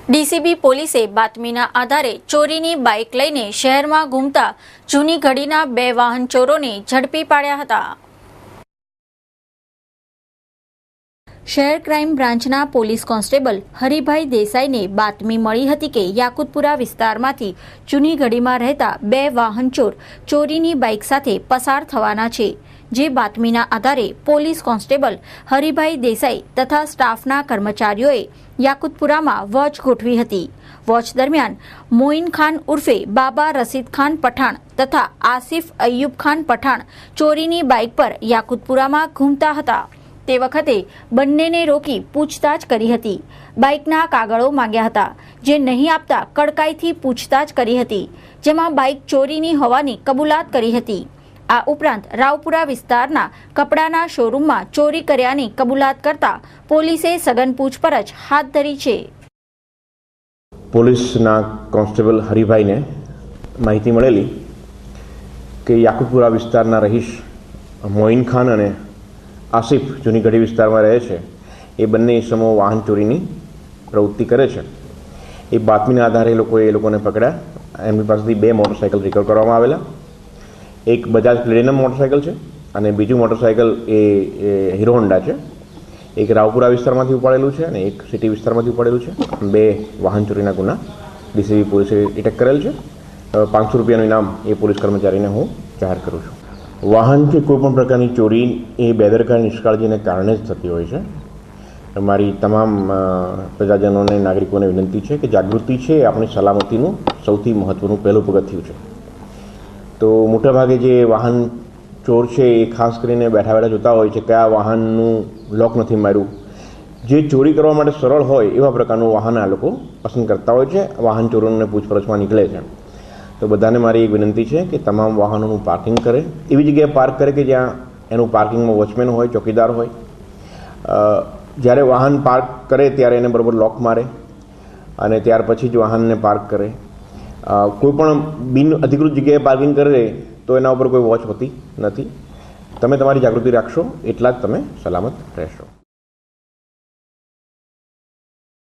DCB પોલીસે બાતમીના આધારે ચોરીની બાઇક લઈને શહેરમાં ઘૂમતા જૂની ઘડીના 2 વાહન ચોરોને ઝડપી પાડ્યા હતા. શહેર ક્રાઇમ બ્રાન્ચના પોલીસ કોન્સ્ટેબલ હરિભાઈ દેસાઈને બાતમી મળી હતી કે યાકુતપુરા વિસ્તારમાંથી જૂની ઘડીમાં રહેતા 2 વાહન ચોર ચોરીની બાઇક સાથે પસાર થવાના છે. જે બાતમીના આધારે પોલીસ કોન્સ્ટેબલ હરિભાઈ દેસાઈ તથા સ્ટાફના કર્મચારીઓએ યાકુતપુરામાં વોચ ગોઠવી હતી. વોચ દરમિયાન મોઇન ખાન ઉર્ફે બાબા રસીદ ખાન પઠાણ તથા આસિફ અય્યુબ ખાન પઠાણ ચોરીની બાઇક પર યાકુતપુરામાં ઘૂમતા હતા. તે વખતે બંનેને રોકી પૂછતાછ કરી હતી. બાઇકના કાગળો માંગ્યા હતા, જે નહીં આપતા કડકાઈથી પૂછતાછ કરી હતી, જેમાં બાઇક ચોરીની હોવાની કબૂલાત કરી હતી. આ ઉપરાંત રાવપુરા વિસ્તારના કપડાના શોરૂમમાં ચોરી કર્યાની કબૂલાત કરતા પોલીસે સઘન પૂછપરછ હાથ ધરી છે. પોલીસના કોન્સ્ટેબલ હરિભાઈને માહિતી મળેલી કે યાકુતપુરા વિસ્તારના રહીશ મોઇન ખાન અને આસિફ જૂની ઘડી વિસ્તારમાં રહે છે. એ બંને ઇસમો વાહન ચોરીની પ્રવૃત્તિ કરે છે. એ બાતમીના આધારે એ લોકોને પકડ્યા. એમની પાસેથી 2 મોટરસાઇકલ રિકવર કરવામાં આવેલા. એક બજાજ પ્લેટિનમ મોટરસાઇકલ છે અને બીજું મોટરસાઇકલ એ હીરો હોન્ડા છે. એક રાવપુરા વિસ્તારમાંથી ઉપાડેલું છે અને એક સિટી વિસ્તારમાંથી ઉપાડેલું છે. 2 વાહન ચોરીના ગુના ડીસીબી પોલીસે ડિટેક્ટ કરેલ છે. 500 રૂપિયાનું ઇનામ એ પોલીસ કર્મચારીને હું જાહેર કરું છું. વાહન કે કોઈપણ પ્રકારની ચોરી એ બેદરકારી નિષ્કાળજીને કારણે જ થતી હોય છે. મારી તમામ પ્રજાજનોને નાગરિકોને વિનંતી છે કે જાગૃતિ છે એ આપણી સલામતીનું સૌથી મહત્ત્વનું પહેલું પગથિયું છે. તો મોટાભાગે જે વાહન ચોર છે એ ખાસ કરીને બેઠા બેઠા જોતા હોય છે કે આ વાહનનું લોક નથી માર્યું. જે ચોરી કરવા માટે સરળ હોય એવા પ્રકારનું વાહન આ લોકો પસંદ કરતા હોય છે. વાહન ચોરોને પૂછપરછમાં નીકળે છે. તો બધાને મારી એક વિનંતી છે કે તમામ વાહનોનું પાર્કિંગ કરે, એવી જગ્યાએ પાર્ક કરે કે જ્યાં એનું પાર્કિંગમાં વોચમેન હોય, ચોકીદાર હોય. જ્યારે વાહન પાર્ક કરે ત્યારે એને બરાબર લોક મારે અને ત્યાર પછી જ વાહનને પાર્ક કરે. કોઈ પણ બિન અધિકૃત જગ્યાએ પાર્કિંગ કરે તો એના ઉપર કોઈ વોચ હોતી નથી. તમે તમારી જાગૃતિ રાખશો એટલા જ તમે સલામત રહેશો.